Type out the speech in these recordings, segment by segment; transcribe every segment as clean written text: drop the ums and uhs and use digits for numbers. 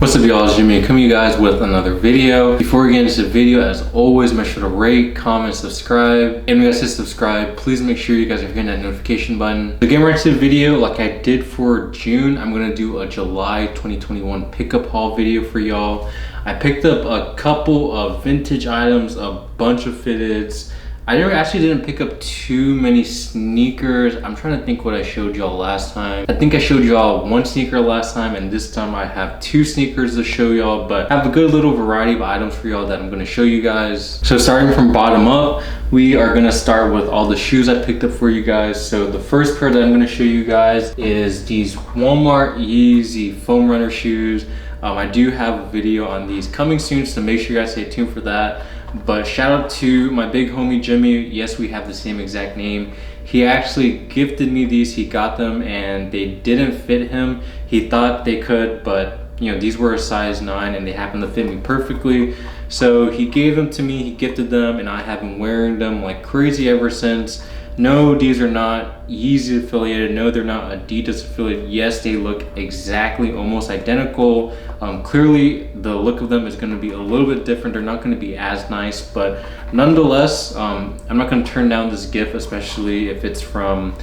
What's up y'all, it's Jimmy coming to you guys with another video. Before we get into the video, as always, make sure to rate, comment, subscribe. And when you guys hit subscribe, please make sure you guys are hitting that notification button. To get right into the video, like I did for June, I'm gonna do a July 2021 pickup haul video for y'all. I picked up a couple of vintage items, a bunch of fitteds. I actually didn't pick up too many sneakers. I'm trying to think what I showed y'all last time. I think I showed y'all one sneaker last time, and this time I have two sneakers to show y'all, but I have a good little variety of items for y'all that I'm gonna show you guys. So starting from bottom up, we are gonna start with all the shoes I picked up for you guys. So the first pair that I'm gonna show you guys is these Walmart Yeezy Foam Runner shoes. I do have a video on these coming soon, so make sure you guys stay tuned for that. But shout out to my big homie Jimmy. Yes, we have the same exact name. He actually gifted me these. He got them and they didn't fit him. He thought they could, but you know, these were a size 9 and they happened to fit me perfectly. So he gave them to me, he gifted them, and I have been wearing them like crazy ever since. No, these are not Yeezy affiliated. No, they're not Adidas affiliated. Yes, they look exactly almost identical. Clearly the look of them is going to be a little bit different. They're not going to be as nice, but nonetheless, I'm not going to turn down this gift, especially if it's from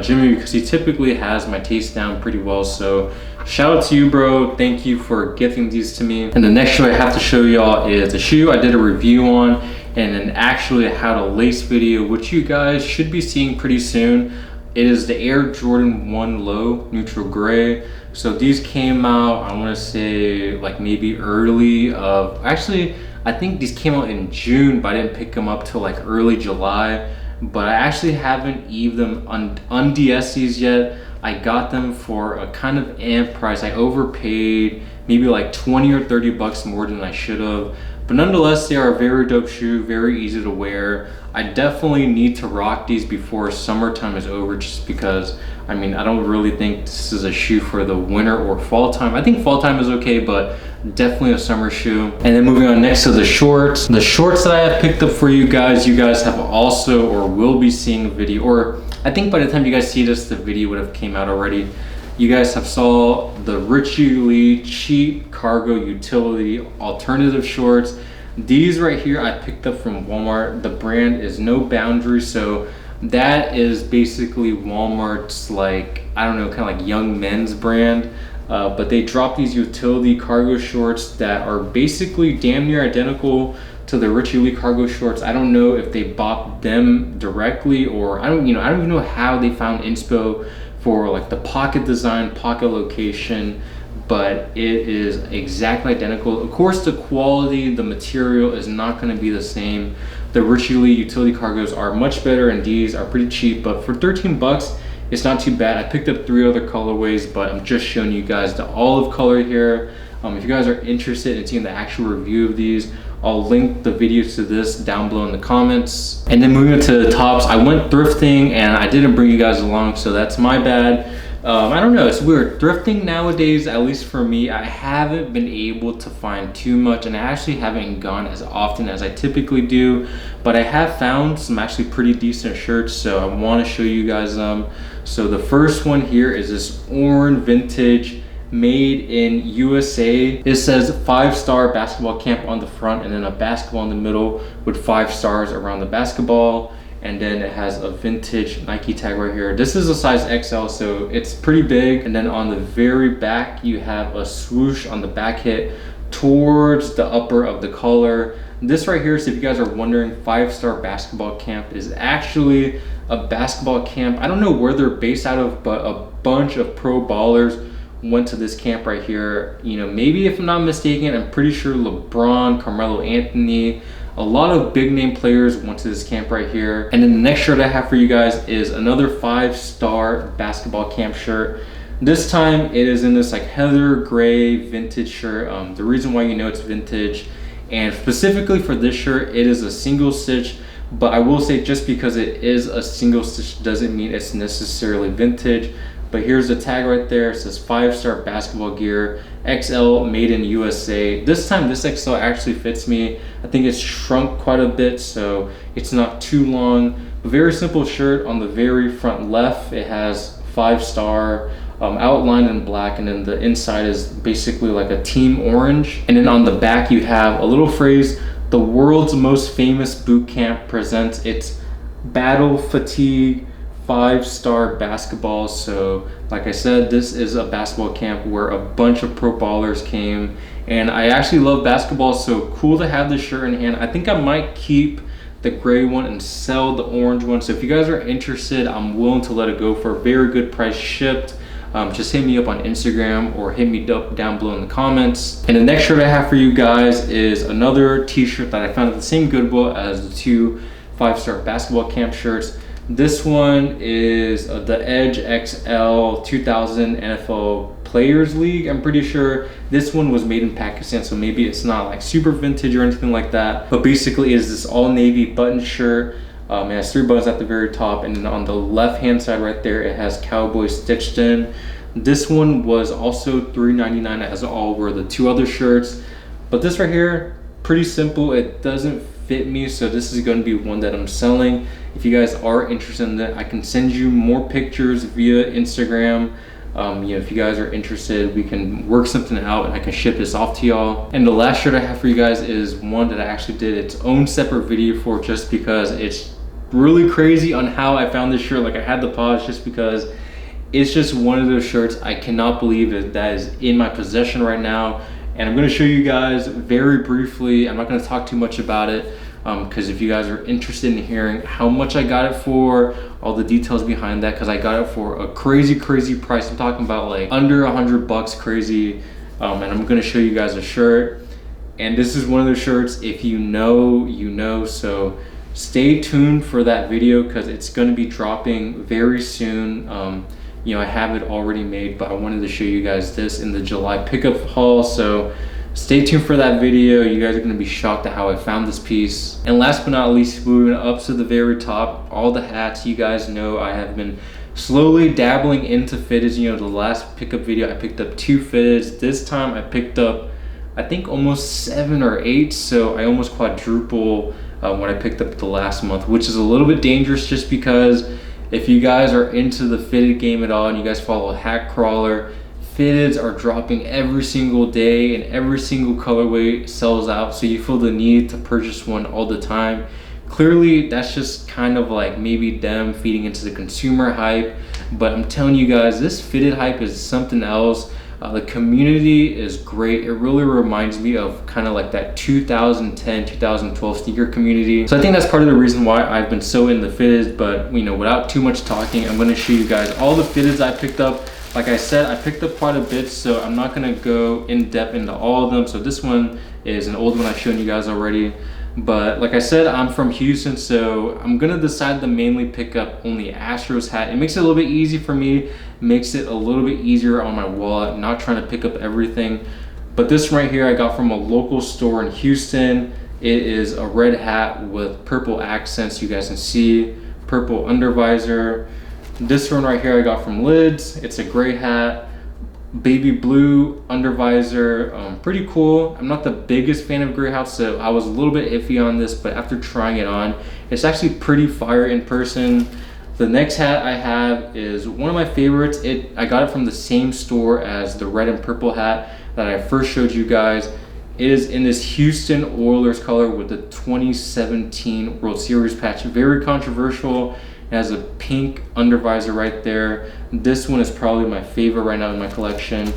Jimmy, because he typically has my taste down pretty well. So shout out to you, bro. Thank you for gifting these to me. And the next shoe I have to show y'all is a shoe I did a review on, and then actually how to lace video, which you guys should be seeing pretty soon. It is the Air Jordan 1 Low Neutral Gray. So these came out, I wanna say like maybe early of, actually, I think these came out in June, but I didn't pick them up till like early July. But I actually haven't even them on DSCs yet. I got them for a kind of amp price. I overpaid maybe like 20 or 30 bucks more than I should have. But nonetheless, they are a very dope shoe, very easy to wear. I definitely need to rock these before summertime is over, just because, I mean, I don't really think this is a shoe for the winter or fall time. I think fall time is okay, but definitely a summer shoe. And then moving on next to the shorts. The shorts that I have picked up for you guys have also or will be seeing a video, or I think by the time you guys see this, the video would have came out already. You guys have saw the Richie Lee cheap cargo utility alternative shorts. These right here I picked up from Walmart. The brand is No Boundaries, so that is basically Walmart's, like, I don't know, kind of like young men's brand. But they dropped these utility cargo shorts that are basically damn near identical to the Richie Lee cargo shorts. I don't know if they bought them directly, or I don't even know how they found inspo for like the pocket design, pocket location, but it is exactly identical. Of course, the quality, the material is not going to be the same. The Richie Lee utility cargos are much better, and these are pretty cheap, but for 13 bucks, it's not too bad. I picked up 3 other colorways, but I'm just showing you guys the olive color here. If you guys are interested in seeing the actual review of these, I'll link the videos to this down below in the comments. And then moving to the tops, I went thrifting and I didn't bring you guys along, so that's my bad. I don't know, it's weird. Thrifting nowadays, at least for me, I haven't been able to find too much, and I actually haven't gone as often as I typically do, but I have found some actually pretty decent shirts, so I want to show you guys them. So the first one here is this orange vintage made in USA. It says 5-star basketball camp on the front, and then a basketball in the middle with 5 stars around the basketball. And then it has a vintage Nike tag right here. This is a size XL, so it's pretty big. And then on the very back, you have a swoosh on the back hit towards the upper of the collar. This right here, so if you guys are wondering, 5-star basketball camp is actually a basketball camp. I don't know where they're based out of, but a bunch of pro ballers went to this camp right here. You know, maybe if I'm not mistaken, I'm pretty sure LeBron, Carmelo Anthony, a lot of big name players went to this camp right here. And then the next shirt I have for you guys is another 5-star basketball camp shirt. This time it is in this like heather gray vintage shirt. The reason why you know it's vintage, and specifically for this shirt, it is a single stitch. But I will say, just because it is a single stitch doesn't mean it's necessarily vintage. But here's the tag right there. It says 5-star basketball gear, XL, made in USA. This time this XL actually fits me. I think it's shrunk quite a bit, so it's not too long. A very simple shirt. On the very front left, it has 5-star outlined in black, and then the inside is basically like a team orange. And then on the back you have a little phrase: the world's most famous boot camp presents its battle fatigue 5-star basketball. So like I said, this is a basketball camp where a bunch of pro ballers came, and I actually love basketball, so cool to have this shirt in hand. I think I might keep the gray one and sell the orange one. So if you guys are interested, I'm willing to let it go for a very good price shipped. Just hit me up on Instagram or hit me up down below in the comments. And the next shirt I have for you guys is another t-shirt that I found at the same Goodwill as the 2 5-star basketball camp shirts. This one is the Edge XL 2000 NFL Players League. I'm pretty sure this one was made in Pakistan, so maybe it's not like super vintage or anything like that. But basically it is this all navy button shirt. It has 3 buttons at the very top, and then on the left hand side right there it has cowboy stitched in. This one was also $3.99, as all were the 2 other shirts. But this right here, pretty simple. It doesn't fit me, so this is going to be one that I'm selling. If you guys are interested in that, I can send you more pictures via Instagram. If you guys are interested, we can work something out and I can ship this off to y'all. And the last shirt I have for you guys is one that I actually did its own separate video for, just because it's really crazy on how I found this shirt. Like, I had to pause just because it's just one of those shirts I cannot believe that is in my possession right now. And I'm going to show you guys very briefly. I'm not going to talk too much about it, because if you guys are interested in hearing how much I got it for, all the details behind that, because I got it for a crazy price. I'm talking about like under $100 crazy. And I'm going to show you guys a shirt, and this is one of those shirts, if you know, you know. So stay tuned for that video, because it's going to be dropping very soon. I have it already made, but I wanted to show you guys this in the July pickup haul. So stay tuned for that video. You guys are going to be shocked at how I found this piece. And last but not least, moving up to the very top, all the hats. You guys know I have been slowly dabbling into fitteds. The last pickup video I picked up 2 fitteds. This time I picked up, I think, almost 7 or 8. So I almost quadruple what I picked up the last month, which is a little bit dangerous, just because if you guys are into the fitted game at all and you guys follow Hat Crawler, fitteds are dropping every single day and every single colorway sells out, so you feel the need to purchase one all the time. Clearly that's just kind of like maybe them feeding into the consumer hype, but I'm telling you guys, this fitted hype is something else. The community is great. It really reminds me of kind of like that 2010 2012 sneaker community. So I think that's part of the reason why I've been so in the fitteds. But without too much talking, I'm going to show you guys all the fitteds I picked up. Like I said, I picked up quite a bit, so I'm not going to go in depth into all of them. So this one is an old one I've shown you guys already. But like I said, I'm from Houston, so I'm gonna decide to mainly pick up only Astros hat. It makes it a little bit easy for me, makes it a little bit easier on my wallet, not trying to pick up everything. But this right here I got from a local store in Houston. It is a red hat with purple accents, you guys can see, purple undervisor. This one right here I got from Lids. It's a gray hat, baby blue undervisor. Pretty cool. I'm not the biggest fan of gray hats, so I was a little bit iffy on this, but after trying it on, it's actually pretty fire in person. The next hat I have is one of my favorites. I got it from the same store as the red and purple hat that I first showed you guys. It is in this Houston Oilers color with the 2017 World Series patch. Very controversial. It has a pink undervisor right there. This one is probably my favorite right now in my collection.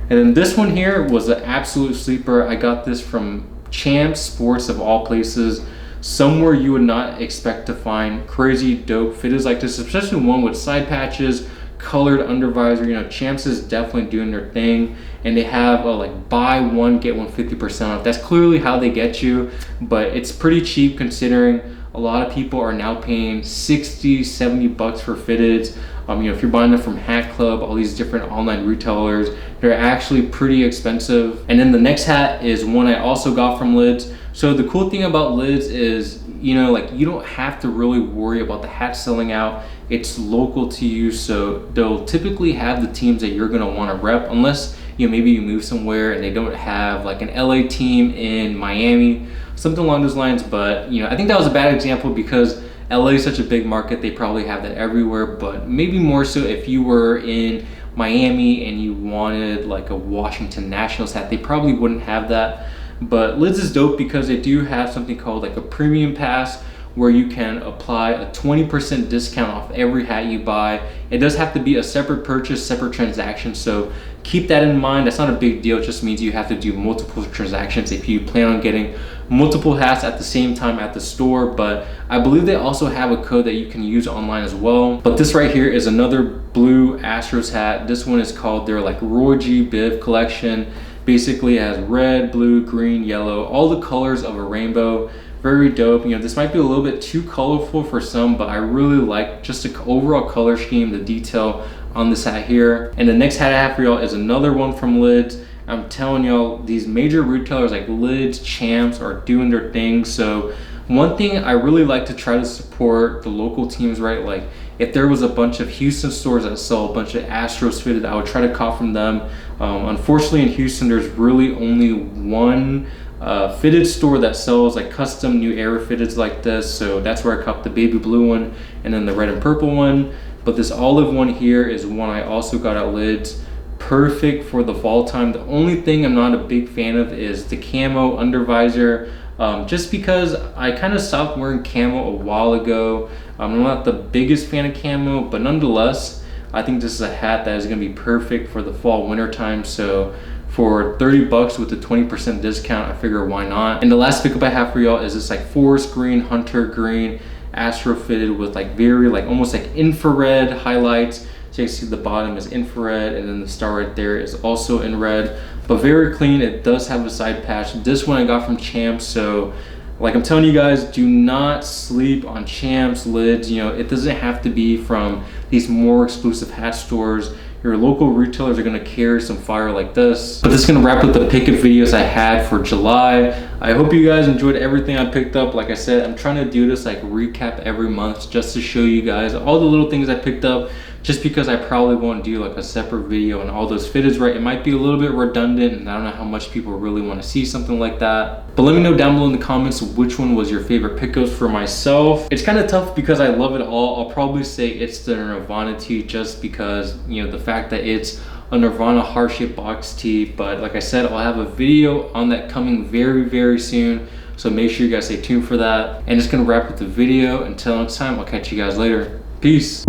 And then this one here was an absolute sleeper. I got this from Champs Sports, of all places. Somewhere you would not expect to find crazy dope fitteds like this, especially one with side patches, colored undervisor. Champs is definitely doing their thing, and they have a like buy one get one 50% off. That's clearly how they get you, but it's pretty cheap considering a lot of people are now paying 60, 70 bucks for fitteds. If you're buying them from Hat Club, all these different online retailers, they're actually pretty expensive. And then the next hat is one I also got from Lids. So the cool thing about Lids is, you don't have to really worry about the hat selling out. It's local to you, so they'll typically have the teams that you're gonna wanna rep, unless maybe you move somewhere and they don't have like an LA team in Miami, something along those lines. But I think that was a bad example because LA is such a big market, they probably have that everywhere. But maybe more so if you were in Miami and you wanted like a Washington Nationals hat, they probably wouldn't have that. But Lids is dope because they do have something called like a premium pass, where you can apply a 20% discount off every hat you buy. It does have to be a separate purchase, separate transaction, so keep that in mind. That's not a big deal. It just means you have to do multiple transactions if you plan on getting multiple hats at the same time at the store. But I believe they also have a code that you can use online as well. But this right here is another blue Astros hat. This one is called their like Roy G. Biv collection. Basically it has red, blue, green, yellow, all the colors of a rainbow. Very dope. You know, this might be a little bit too colorful for some, but I really like just the overall color scheme, the detail on this hat here. And the next hat I have for y'all is another one from Lids. I'm telling y'all, these major retailers like Lids, Champs are doing their thing. So one thing I really like to try to support the local teams, right? Like if there was a bunch of Houston stores that sell a bunch of Astros fitted, I would try to cop from them. Unfortunately in Houston, there's really only one fitted store that sells like custom new era fitteds like this, so that's where I copped the baby blue one and then the red and purple one. But this olive one here is one I also got at Lids. Perfect for the fall time. The only thing I'm not a big fan of is the camo under visor, just because I kind of stopped wearing camo a while ago. I'm not the biggest fan of camo, but nonetheless I think this is a hat that is going to be perfect for the fall winter time. So for 30 bucks with a 20% discount, I figure why not. And the last pickup I have for y'all is this like forest green, hunter green, Astro fitted with like very like almost like infrared highlights. So you can see the bottom is infrared and then the star right there is also in red, but very clean. It does have a side patch. This one I got from Champs. So like I'm telling you guys, do not sleep on Champs, Lids. You know, it doesn't have to be from these more exclusive hat stores. Your local retailers are gonna carry some fire like this. But this is gonna wrap up the pickup videos I had for July. I hope you guys enjoyed everything I picked up. Like I said, I'm trying to do this like recap every month just to show you guys all the little things I picked up, just because I probably won't do like a separate video on all those fitteds, right? It might be a little bit redundant and I don't know how much people really want to see something like that. But let me know down below in the comments which one was your favorite pickups. For myself, it's kind of tough because I love it all. I'll probably say it's the Nirvana tee, just because, you know, the fact that it's a Nirvana heart-shaped box tee. But like I said, I'll have a video on that coming very soon, so make sure you guys stay tuned for that. And it's gonna wrap up the video. Until next time, I'll catch you guys later. Peace.